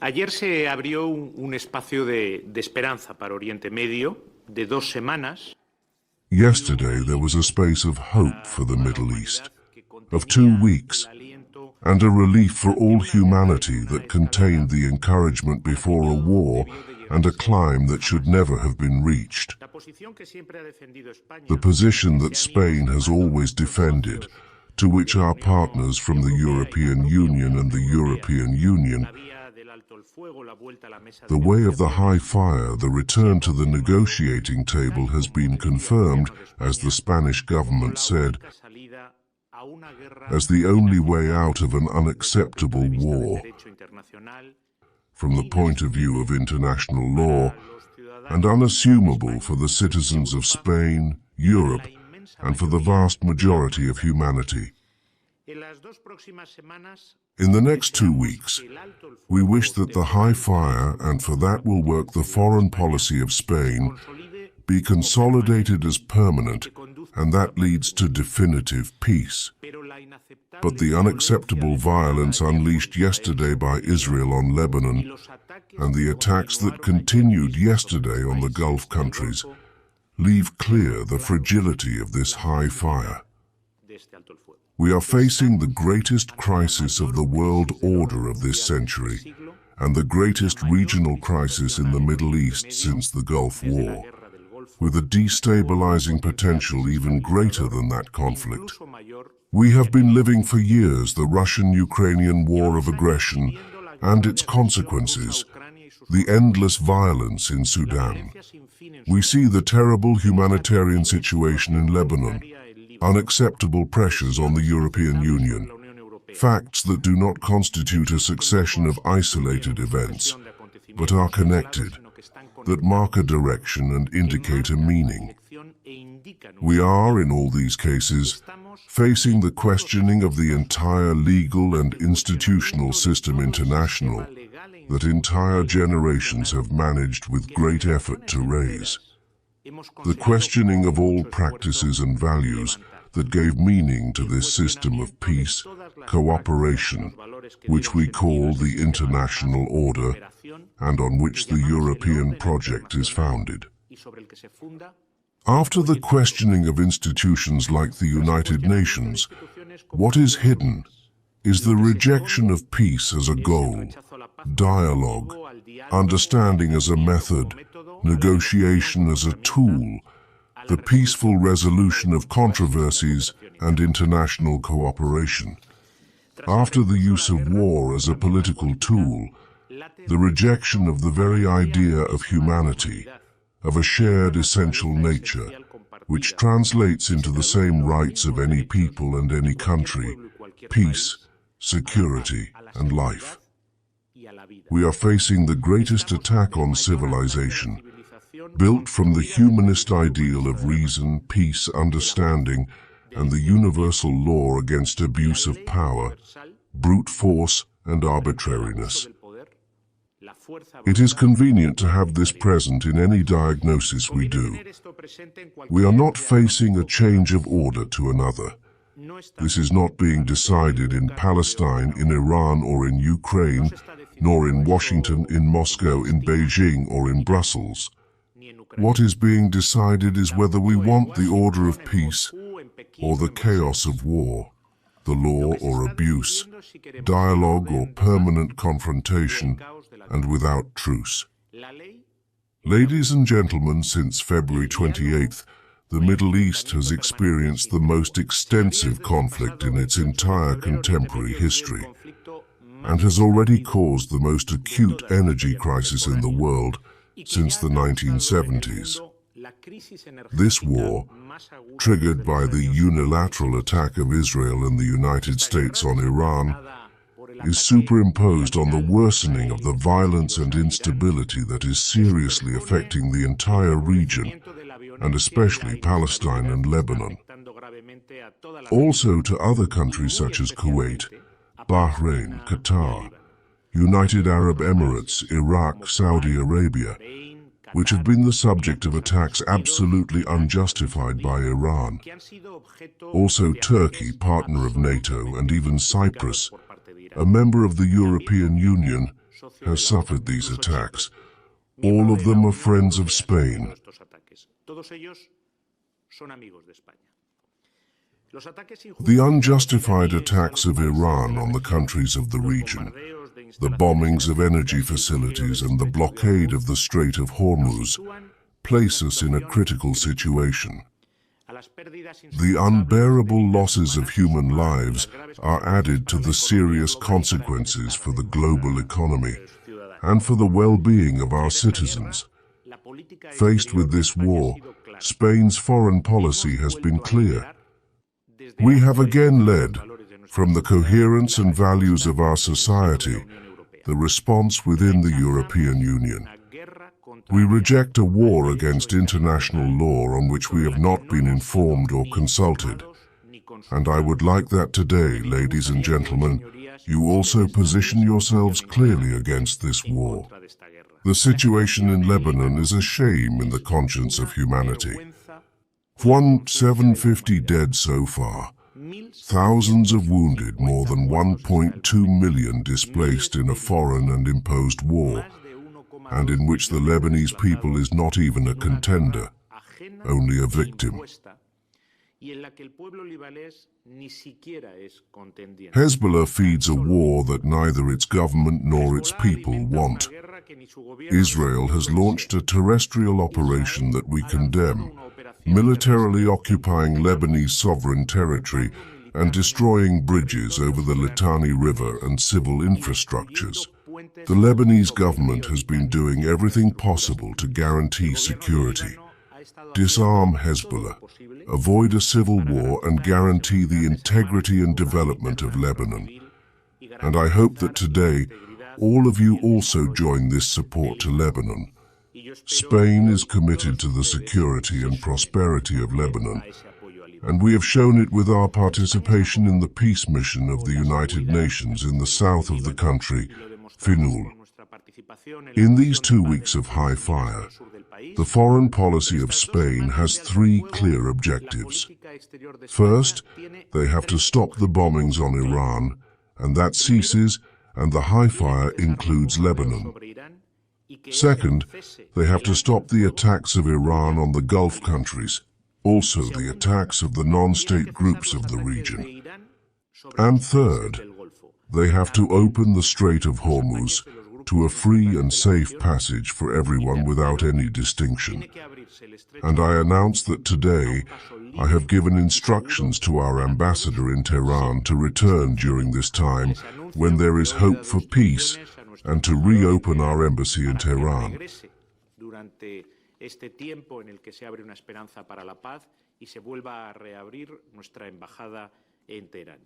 Ayer se abrió un espacio de esperanza para Oriente Medio de 2 semanas. Yesterday there was a space of hope for the Middle East, of 2 weeks, and a relief for all humanity that contained the encouragement before a war and a climb that should never have been reached. The position that Spain has always defended, to which our partners from the European Union and the European Union, the way of the high fire, the return to the negotiating table has been confirmed, as the Spanish government said, as the only way out of an unacceptable war. From the point of view of international law, and unassumable for the citizens of Spain, Europe, and for the vast majority of humanity. In the next 2 weeks, we wish that the high fire, and for that will work the foreign policy of Spain, be consolidated as permanent, and that leads to definitive peace. But the unacceptable violence unleashed yesterday by Israel on Lebanon, and the attacks that continued yesterday on the Gulf countries, leave clear the fragility of this high fire. We are facing the greatest crisis of the world order of this century, and the greatest regional crisis in the Middle East since the Gulf War, with a destabilizing potential even greater than that conflict. We have been living for years the Russian-Ukrainian war of aggression and its consequences, the endless violence in Sudan. We see the terrible humanitarian situation in Lebanon, unacceptable pressures on the European Union, facts that do not constitute a succession of isolated events, but are connected, that mark a direction and indicate a meaning. We are, in all these cases, facing the questioning of the entire legal and institutional system international that entire generations have managed with great effort to raise. The questioning of all practices and values that gave meaning to this system of peace, cooperation, which we call the international order, and on which the European project is founded. After the questioning of institutions like the United Nations, what is hidden is the rejection of peace as a goal, dialogue, understanding as a method, negotiation as a tool, the peaceful resolution of controversies, and international cooperation. After the use of war as a political tool, the rejection of the very idea of humanity, of a shared essential nature, which translates into the same rights of any people and any country, peace, security, and life. We are facing the greatest attack on civilization, built from the humanist ideal of reason, peace, understanding, and the universal law against abuse of power, brute force, and arbitrariness. It is convenient to have this present in any diagnosis we do. We are not facing a change of order to another. This is not being decided in Palestine, in Iran, or in Ukraine, nor in Washington, in Moscow, in Beijing, or in Brussels. What is being decided is whether we want the order of peace or the chaos of war, the law or abuse, dialogue or permanent confrontation, and without truce. Ladies and gentlemen, since February 28th, the Middle East has experienced the most extensive conflict in its entire contemporary history, and has already caused the most acute energy crisis in the world since the 1970s. This war, triggered by the unilateral attack of Israel and the United States on Iran, is superimposed on the worsening of the violence and instability that is seriously affecting the entire region, and especially Palestine and Lebanon. Also to other countries such as Kuwait, Bahrain, Qatar, United Arab Emirates, Iraq, Saudi Arabia, which have been the subject of attacks absolutely unjustified by Iran. Also Turkey, partner of NATO, and even Cyprus, a member of the European Union, has suffered these attacks. All of them are friends of Spain. The unjustified attacks of Iran on the countries of the region, the bombings of energy facilities and the blockade of the Strait of Hormuz place us in a critical situation. The unbearable losses of human lives are added to the serious consequences for the global economy and for the well-being of our citizens. Faced with this war, Spain's foreign policy has been clear. We have again led, from the coherence and values of our society, the response within the European Union. We reject a war against international law on which we have not been informed or consulted. And I would like that today, ladies and gentlemen, you also position yourselves clearly against this war. The situation in Lebanon is a shame in the conscience of humanity. 750 dead so far, thousands of wounded, more than 1.2 million displaced in a foreign and imposed war, and in which the Lebanese people is not even a contender, only a victim. Hezbollah feeds a war that neither its government nor its people want. Israel has launched a terrestrial operation that we condemn, militarily occupying Lebanese sovereign territory and destroying bridges over the Litani River and civil infrastructures. The Lebanese government has been doing everything possible to guarantee security, disarm Hezbollah, avoid a civil war and guarantee the integrity and development of Lebanon. And I hope that today all of you also join this support to Lebanon. Spain is committed to the security and prosperity of Lebanon, and we have shown it with our participation in the peace mission of the United Nations in the south of the country, Finul. In these 2 weeks of high fire, the foreign policy of Spain has 3 clear objectives. First, they have to stop the bombings on Iran, and that ceases, and the high fire includes Lebanon. Second, they have to stop the attacks of Iran on the Gulf countries, also the attacks of the non-state groups of the region. And third, they have to open the Strait of Hormuz to a free and safe passage for everyone without any distinction. And I announce that today I have given instructions to our ambassador in Tehran to return during this time when there is hope for peace and to reopen our embassy in Tehran. Este tiempo en el que se abre una esperanza para la paz y se vuelva a reabrir nuestra embajada en Teherán.